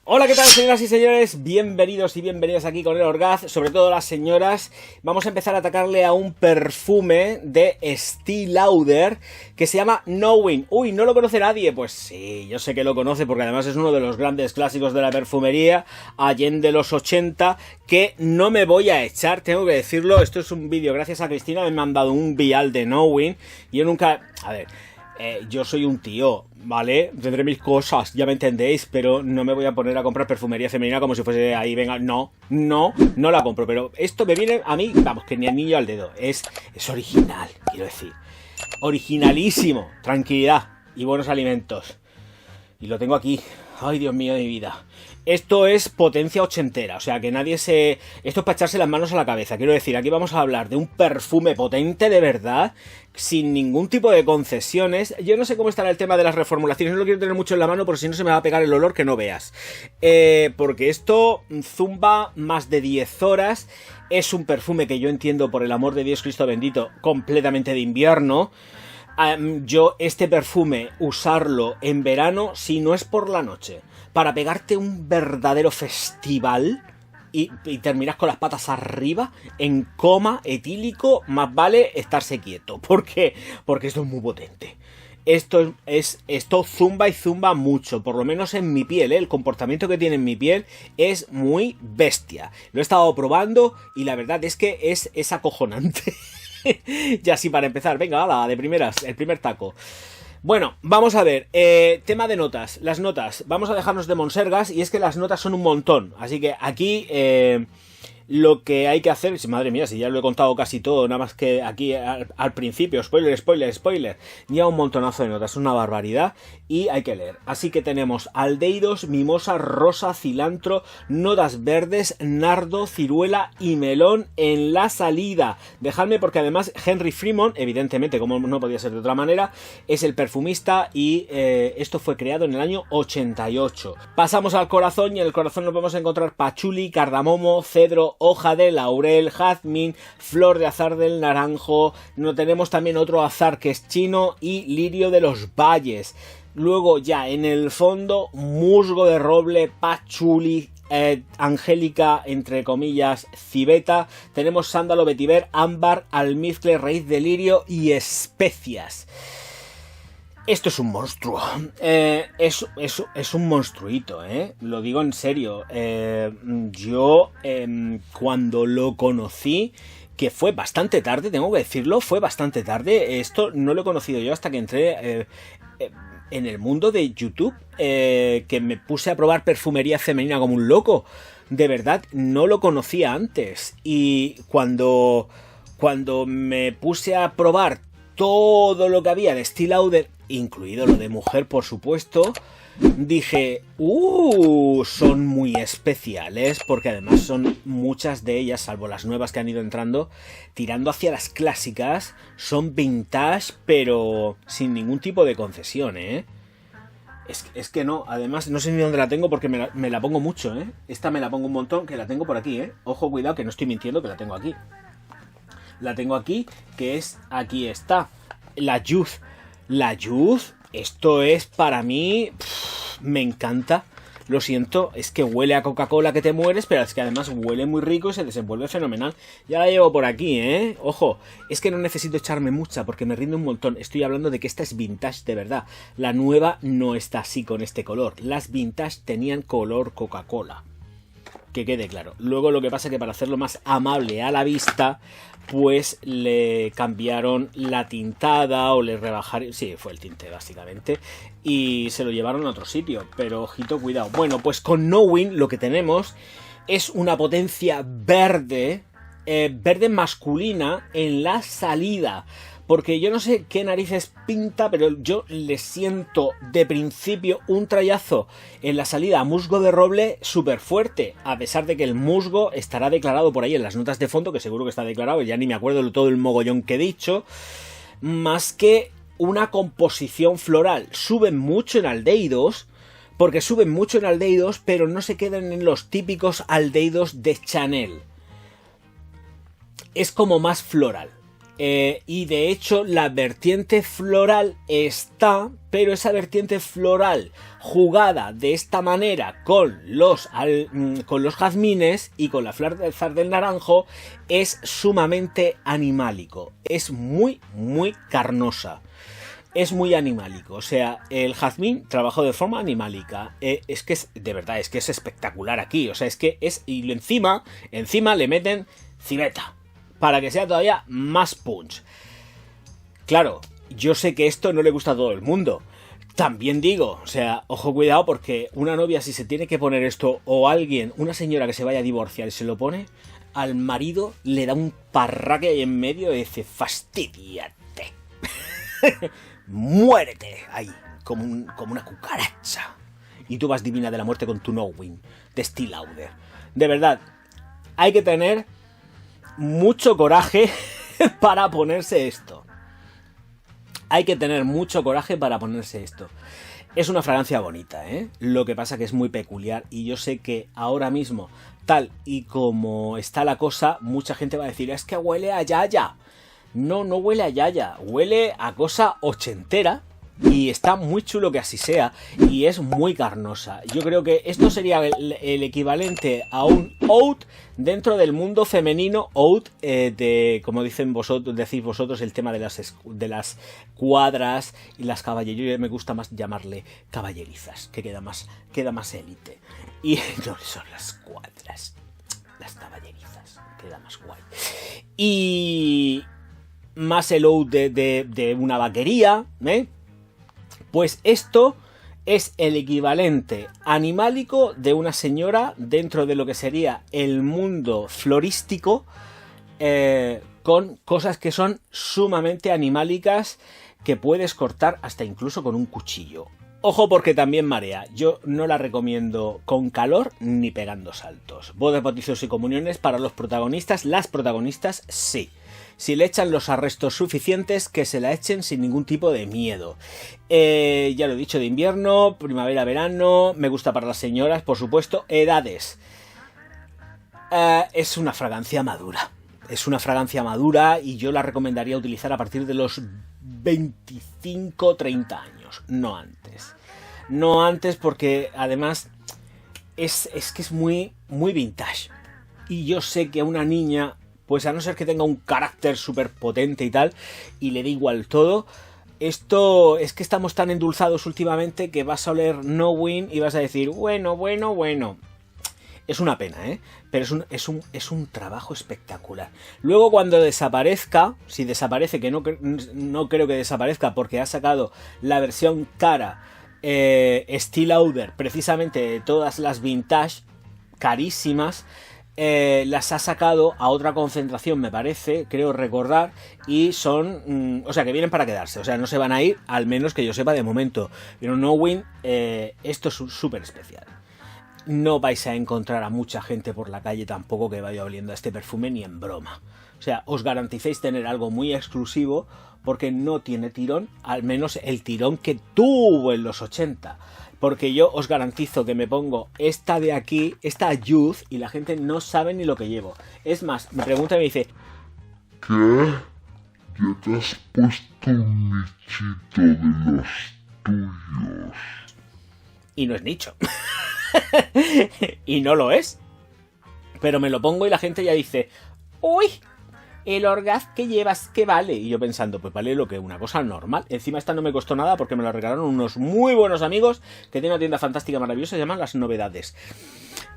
Hola, ¿qué tal, señoras y señores? Bienvenidos y bienvenidas aquí con el Orgaz, sobre todo las señoras. Vamos a empezar a atacarle a un perfume de Estée Lauder que se llama Knowing. Uy, ¿no lo conoce nadie? Pues sí, yo sé que lo conoce porque además es uno de los grandes clásicos de la perfumería, allende los 80, que no me voy a echar, tengo que decirlo. Esto es un vídeo, gracias a Cristina, me han mandado un vial de Knowing. Yo nunca... A ver... yo soy un tío, ¿vale? Tendré mis cosas, ya me entendéis, pero no me voy a poner a comprar perfumería femenina como si fuese ahí, venga, no la compro, pero esto me viene a mí, vamos, que ni al niño al dedo, es original, quiero decir, originalísimo, tranquilidad y buenos alimentos, y lo tengo aquí, ay Dios mío de mi vida. Esto es potencia ochentera, o sea que nadie se... Esto es para echarse las manos a la cabeza, quiero decir, aquí vamos a hablar de un perfume potente de verdad, sin ningún tipo de concesiones. Yo no sé cómo estará el tema de las reformulaciones, no lo quiero tener mucho en la mano porque si no se me va a pegar el olor que no veas. Porque esto zumba más de 10 horas, es un perfume que yo entiendo, por el amor de Dios Cristo bendito, completamente de invierno. Yo este perfume usarlo en verano si no es por la noche para pegarte un verdadero festival y terminas con las patas arriba en coma etílico, más vale estarse quieto. ¿Por qué? Porque esto es muy potente. Esto zumba y zumba mucho, por lo menos en mi piel, ¿eh? El comportamiento que tiene en mi piel es muy bestia. Lo he estado probando y la verdad es que es acojonante. Y así para empezar, venga, ala, de primeras, el primer taco. Bueno, vamos a ver, tema de notas, las notas, vamos a dejarnos de monsergas y es que las notas son un montón, así que aquí lo que hay que hacer, madre mía, si ya lo he contado casi todo, nada más que aquí al principio, spoiler, ya un montonazo de notas, es una barbaridad y hay que leer. Así que tenemos aldehídos, mimosa, rosa, cilantro, notas verdes, nardo, ciruela y melón en la salida. Dejadme porque además Henry Fremont, evidentemente, como no podía ser de otra manera, es el perfumista y esto fue creado en el año 88. Pasamos al corazón y en el corazón nos vamos a encontrar pachuli, cardamomo, cedro, hoja de laurel, jazmín, flor de azar del naranjo. No tenemos también otro azar que es chino y lirio de los valles. Luego ya en el fondo musgo de roble, pachuli, angélica, entre comillas, civeta. Tenemos sándalo, vetiver, ámbar, almizcle, raíz de lirio y especias. Esto es un monstruo, es un monstruito, lo digo en serio. Yo cuando lo conocí, que fue bastante tarde, tengo que decirlo, fue bastante tarde, esto no lo he conocido yo hasta que entré en el mundo de YouTube, que me puse a probar perfumería femenina como un loco. De verdad, no lo conocía antes y cuando me puse a probar todo lo que había de Estée Lauder, incluido lo de mujer, por supuesto, dije, son muy especiales, porque además son muchas de ellas, salvo las nuevas que han ido entrando, tirando hacia las clásicas, son vintage, pero sin ningún tipo de concesión, Es que no, además no sé ni dónde la tengo porque me la pongo mucho, Esta me la pongo un montón, que la tengo por aquí, Ojo, cuidado, que no estoy mintiendo, que la tengo aquí. La tengo aquí, que es, aquí está, la Youth. La Youth, esto es para mí, me encanta. Lo siento, es que huele a Coca-Cola que te mueres, pero es que además huele muy rico y se desenvuelve fenomenal. Ya la llevo por aquí, Ojo, es que no necesito echarme mucha porque me rinde un montón. Estoy hablando de que esta es vintage de verdad. La nueva no está así con este color. Las vintage tenían color Coca-Cola. Que quede claro. Luego lo que pasa es que para hacerlo más amable a la vista, pues le cambiaron la tintada o le rebajaron... Sí, fue el tinte básicamente. Y se lo llevaron a otro sitio. Pero ojito, cuidado. Bueno, pues con Knowing lo que tenemos es una potencia verde, verde masculina en la salida. Porque yo no sé qué narices pinta, pero yo le siento de principio un trayazo en la salida a musgo de roble súper fuerte, a pesar de que el musgo estará declarado por ahí en las notas de fondo, que seguro que está declarado, ya ni me acuerdo de todo el mogollón que he dicho, más que una composición floral. Suben mucho en aldehídos, porque suben mucho en aldehídos, pero no se quedan en los típicos aldehídos de Chanel. Es como más floral. Y de hecho la vertiente floral está, pero esa vertiente floral jugada de esta manera con los jazmines y con la flor del zar del naranjo es sumamente animálico, es muy carnosa. Es muy animálico, o sea, el jazmín trabajó de forma animálica. Es que de verdad, es que es espectacular aquí. O sea, es que es. Y encima le meten civeta. Para que sea todavía más punch. Claro, yo sé que esto no le gusta a todo el mundo. También digo, o sea, ojo cuidado, porque una novia, si se tiene que poner esto, o alguien, una señora que se vaya a divorciar y se lo pone, al marido le da un parraque ahí en medio y dice, fastidiate. Muérete ahí, como una cucaracha. Y tú vas divina de la muerte con tu Knowing de Steel Lauder. De verdad, hay que tener mucho coraje para ponerse esto. Hay que tener mucho coraje para ponerse esto. Es una fragancia bonita, ¿eh? Lo que pasa que es muy peculiar y yo sé que ahora mismo, tal y como está la cosa, mucha gente va a decir, es que huele a yaya. No huele a yaya, huele a cosa ochentera y está muy chulo que así sea y es muy carnosa. Yo creo que esto sería el equivalente a un oud dentro del mundo femenino, oud de, como decís vosotros, el tema de las cuadras y las caballerizas. Me gusta más llamarle caballerizas, que queda más élite. Y no son las cuadras, las caballerizas, queda más guay. Y más el oud de una vaquería, ¿eh? Pues esto es el equivalente animálico de una señora dentro de lo que sería el mundo florístico, con cosas que son sumamente animálicas que puedes cortar hasta incluso con un cuchillo. Ojo porque también marea, yo no la recomiendo con calor ni pegando saltos. Bodas, bautizos y comuniones para los protagonistas, las protagonistas sí. Si le echan los arrestos suficientes, que se la echen sin ningún tipo de miedo. Ya lo he dicho, de invierno, primavera, verano, me gusta para las señoras, por supuesto. Edades. Es una fragancia madura. Es una fragancia madura y yo la recomendaría utilizar a partir de los 25-30 años, no antes. No antes porque además es que es muy vintage. Y yo sé que a una niña, pues a no ser que tenga un carácter súper potente y tal, y le dé igual todo, esto es que estamos tan endulzados últimamente que vas a oler Knowing y vas a decir, bueno. Es una pena, ¿eh? Pero es un trabajo espectacular. Luego cuando desaparezca, si desaparece, que no creo que desaparezca porque ha sacado la versión cara Steel Lauder, precisamente de todas las vintage carísimas, las ha sacado a otra concentración, me parece, creo recordar, y son, o sea, que vienen para quedarse, o sea, no se van a ir, al menos que yo sepa de momento. Pero Knowing, esto es súper especial. No vais a encontrar a mucha gente por la calle tampoco que vaya oliendo a este perfume ni en broma. O sea, os garanticéis tener algo muy exclusivo porque no tiene tirón, al menos el tirón que tuvo en los 80. Porque yo os garantizo que me pongo esta de aquí, esta Youth, y la gente no sabe ni lo que llevo. Es más, me pregunta y me dice, ¿qué? ¿Ya te has puesto un nichito de los tuyos? Y no es nicho. Y no lo es. Pero me lo pongo y la gente ya dice, ¡uy! El Orgaz que llevas, ¿qué vale? Y yo pensando, pues vale lo que una cosa normal. Encima esta no me costó nada porque me la regalaron unos muy buenos amigos que tienen una tienda fantástica, maravillosa, se llaman Las Novedades.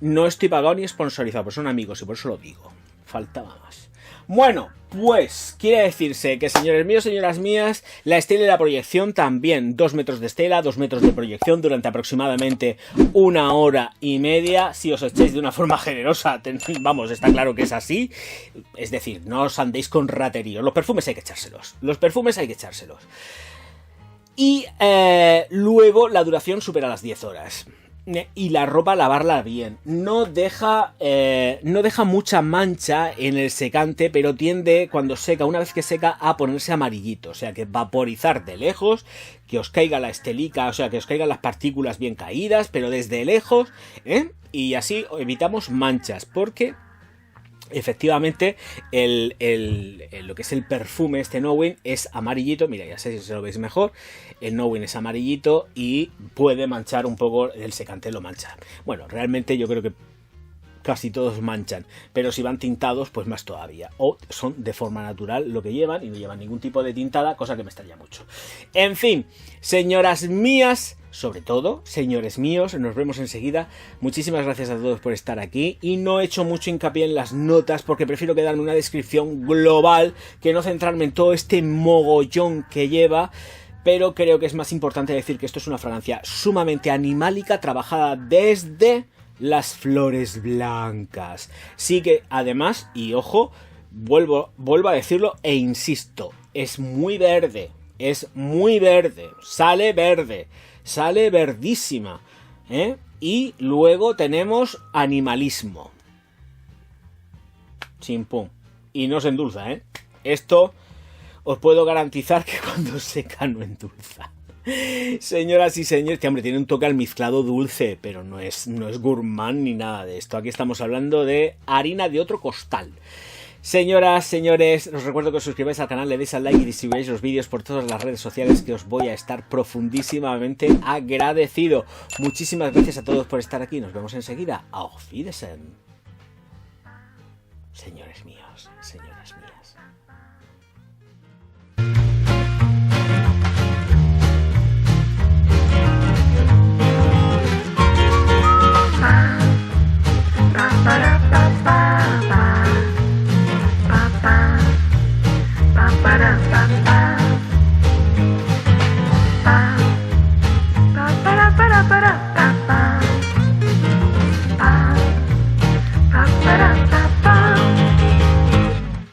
No estoy pagado ni sponsorizado, pues son amigos y por eso lo digo. Faltaba más. Bueno, pues quiere decirse que, señores míos, señoras mías, la estela y la proyección también. 2 metros de estela, 2 metros de proyección durante aproximadamente 1 hora y media. Si os echáis de una forma generosa, vamos, está claro que es así. Es decir, no os andéis con raterío. Los perfumes hay que echárselos. Y luego la duración supera las 10 horas. Y la ropa lavarla bien. No deja mucha mancha en el secante, pero tiende, cuando seca, una vez que seca, a ponerse amarillito. O sea, que vaporizar de lejos, que os caiga la estelica, o sea, que os caigan las partículas bien caídas, pero desde lejos, ¿eh? Y así evitamos manchas, porque Efectivamente, lo que es el perfume, este Knowing, es amarillito. Mira, ya sé si lo veis mejor. El Knowing es amarillito y puede manchar un poco, el secante lo mancha. Bueno, realmente yo creo que casi todos manchan, pero si van tintados, pues más todavía. O son de forma natural lo que llevan y no llevan ningún tipo de tintada, cosa que me extraña mucho. En fin, señoras mías, sobre todo, señores míos, nos vemos enseguida. Muchísimas gracias a todos por estar aquí y no he hecho mucho hincapié en las notas porque prefiero quedarme una descripción global que no centrarme en todo este mogollón que lleva. Pero creo que es más importante decir que esto es una fragancia sumamente animálica, trabajada desde las flores blancas. Sí que además, y ojo, vuelvo a decirlo e insisto, es muy verde, sale verdísima, ¿eh? Y luego tenemos animalismo. Chimpum. Y no se endulza, ¿eh? Esto os puedo garantizar que cuando seca no endulza. Señoras y señores, este hombre tiene un toque almizclado dulce, pero no es gourmand ni nada de esto. Aquí estamos hablando de harina de otro costal. Señoras, señores, os recuerdo que os suscribáis al canal, le deis al like y distribuáis los vídeos por todas las redes sociales, que os voy a estar profundísimamente agradecido. Muchísimas gracias a todos por estar aquí. Nos vemos enseguida. Auf Wiedersehen. Señores míos, señoras mías.